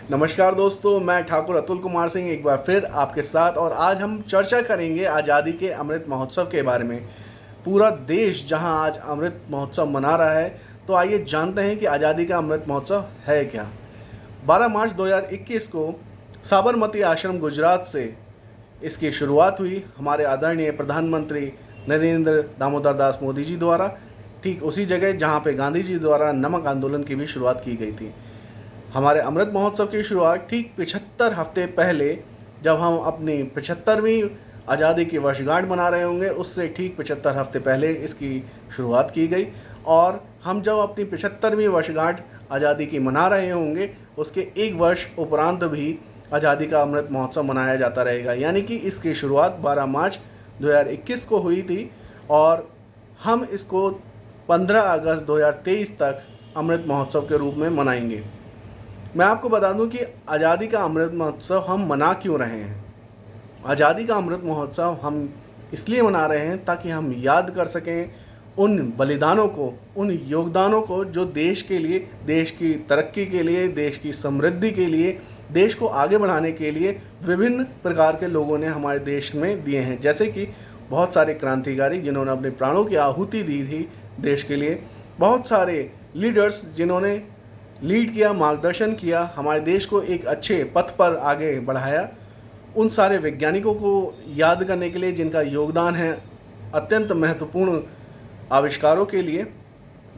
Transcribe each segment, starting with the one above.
नमस्कार दोस्तों, मैं ठाकुर अतुल कुमार सिंह एक बार फिर आपके साथ। और आज हम चर्चा करेंगे आज़ादी के अमृत महोत्सव के बारे में। पूरा देश जहां आज अमृत महोत्सव मना रहा है, तो आइए जानते हैं कि आज़ादी का अमृत महोत्सव है क्या। 12 मार्च 2021 को साबरमती आश्रम गुजरात से इसकी शुरुआत हुई हमारे आदरणीय प्रधानमंत्री नरेंद्र दामोदर दास मोदी जी द्वारा, ठीक उसी जगह जहां पे गांधी जी द्वारा नमक आंदोलन की भी शुरुआत की गई थी। हमारे अमृत महोत्सव की शुरुआत ठीक 75 हफ्ते पहले, जब हम अपनी 75वीं आज़ादी की वर्षगांठ मना रहे होंगे, उससे ठीक 75 हफ्ते पहले इसकी शुरुआत की गई। और हम जब अपनी 75वीं वर्षगांठ आज़ादी की मना रहे होंगे, उसके एक वर्ष उपरांत भी आज़ादी का अमृत महोत्सव मनाया जाता रहेगा। यानी कि इसकी शुरुआत 12 मार्च 2021 को हुई थी और हम इसको 15 अगस्त 2023 तक अमृत महोत्सव के रूप में मनाएंगे। मैं आपको बता दूं कि आज़ादी का अमृत महोत्सव हम मना क्यों रहे हैं। आज़ादी का अमृत महोत्सव हम इसलिए मना रहे हैं ताकि हम याद कर सकें उन बलिदानों को, उन योगदानों को जो देश के लिए, देश की तरक्की के लिए, देश की समृद्धि के लिए, देश को आगे बढ़ाने के लिए विभिन्न प्रकार के लोगों ने हमारे देश में दिए हैं। जैसे कि बहुत सारे क्रांतिकारी जिन्होंने अपने प्राणों की आहुति दी थी देश के लिए, बहुत सारे लीडर्स जिन्होंने लीड किया, मार्गदर्शन किया, हमारे देश को एक अच्छे पथ पर आगे बढ़ाया। उन सारे वैज्ञानिकों को याद करने के लिए जिनका योगदान है अत्यंत महत्वपूर्ण आविष्कारों के लिए,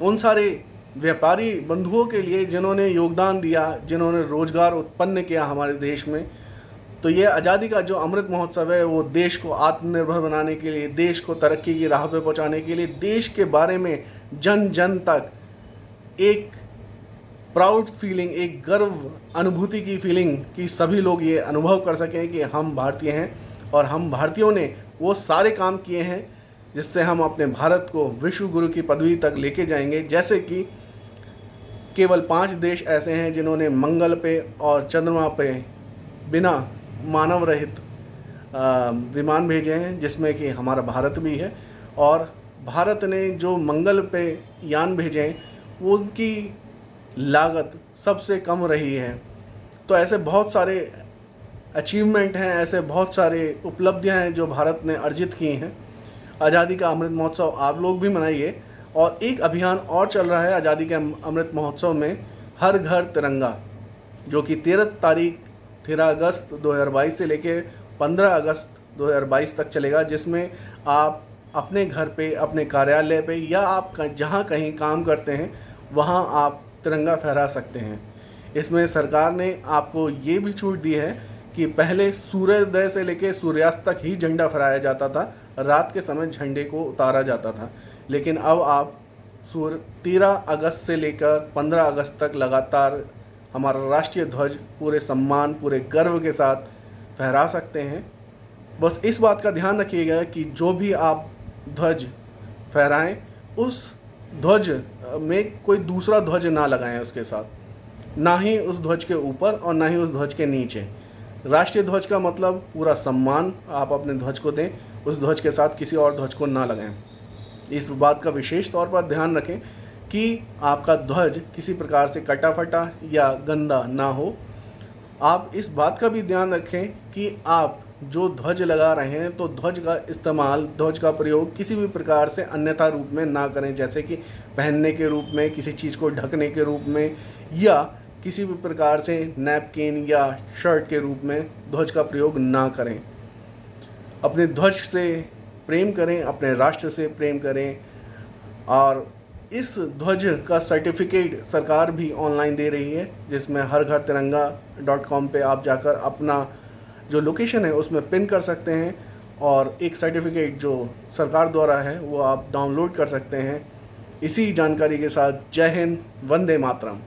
उन सारे व्यापारी बंधुओं के लिए जिन्होंने योगदान दिया, जिन्होंने रोजगार उत्पन्न किया हमारे देश में। तो ये आज़ादी का जो अमृत महोत्सव है, वो देश को आत्मनिर्भर बनाने के लिए, देश को तरक्की की राह पे पहुंचाने के लिए, देश के बारे में जन जन तक एक प्राउड फीलिंग, एक गर्व अनुभूति की फीलिंग कि सभी लोग ये अनुभव कर सकें कि हम भारतीय हैं और हम भारतीयों ने वो सारे काम किए हैं जिससे हम अपने भारत को विश्व गुरु की पदवी तक लेके जाएंगे। जैसे कि केवल 5 देश ऐसे हैं जिन्होंने मंगल पे और चंद्रमा पे बिना मानव रहित विमान भेजे हैं, जिसमें कि हमारा भारत भी है। और भारत ने जो मंगल पे यान भेजे हैं, वो उनकी लागत सबसे कम रही है। तो ऐसे बहुत सारे अचीवमेंट हैं, ऐसे बहुत सारे उपलब्धियां हैं जो भारत ने अर्जित की हैं। आज़ादी का अमृत महोत्सव आप लोग भी मनाइए। और एक अभियान और चल रहा है आज़ादी के अमृत महोत्सव में, हर घर तिरंगा, जो कि 13 अगस्त 2022 से लेके 15 अगस्त 2022 तक चलेगा, जिसमें आप अपने घर पे, अपने कार्यालय पे, या आप जहाँ कहीं काम करते हैं वहाँ आप तिरंगा फहरा सकते हैं। इसमें सरकार ने आपको ये भी छूट दी है कि पहले सूर्योदय से लेकर सूर्यास्त तक ही झंडा फहराया जाता था, रात के समय झंडे को उतारा जाता था। लेकिन अब आप 13 अगस्त से लेकर 15 अगस्त तक लगातार हमारा राष्ट्रीय ध्वज पूरे सम्मान, पूरे गर्व के साथ फहरा सकते हैं। बस इस बात का ध्यान रखिएगा कि जो भी आप ध्वज फहराएं, उस ध्वज में कोई दूसरा ध्वज ना लगाएं उसके साथ, ना ही उस ध्वज के ऊपर और ना ही उस ध्वज के नीचे। राष्ट्रीय ध्वज का मतलब पूरा सम्मान आप अपने ध्वज को दें, उस ध्वज के साथ किसी और ध्वज को ना लगाएं। इस बात का विशेष तौर पर ध्यान रखें कि आपका ध्वज किसी प्रकार से कटा फटा या गंदा ना हो। आप इस बात का भी ध्यान रखें कि आप जो ध्वज लगा रहे हैं, तो ध्वज का इस्तेमाल, ध्वज का प्रयोग किसी भी प्रकार से अन्यथा रूप में ना करें, जैसे कि पहनने के रूप में, किसी चीज़ को ढकने के रूप में, या किसी भी प्रकार से नैपकिन या शर्ट के रूप में ध्वज का प्रयोग ना करें। अपने ध्वज से प्रेम करें, अपने राष्ट्र से प्रेम करें। और इस ध्वज का सर्टिफिकेट सरकार भी ऑनलाइन दे रही है, जिसमें हरघरतिरंगा.com पे आप जाकर अपना जो लोकेशन है उसमें पिन कर सकते हैं और एक सर्टिफिकेट जो सरकार द्वारा है वो आप डाउनलोड कर सकते हैं। इसी जानकारी के साथ जय हिंद, वंदे मातरम।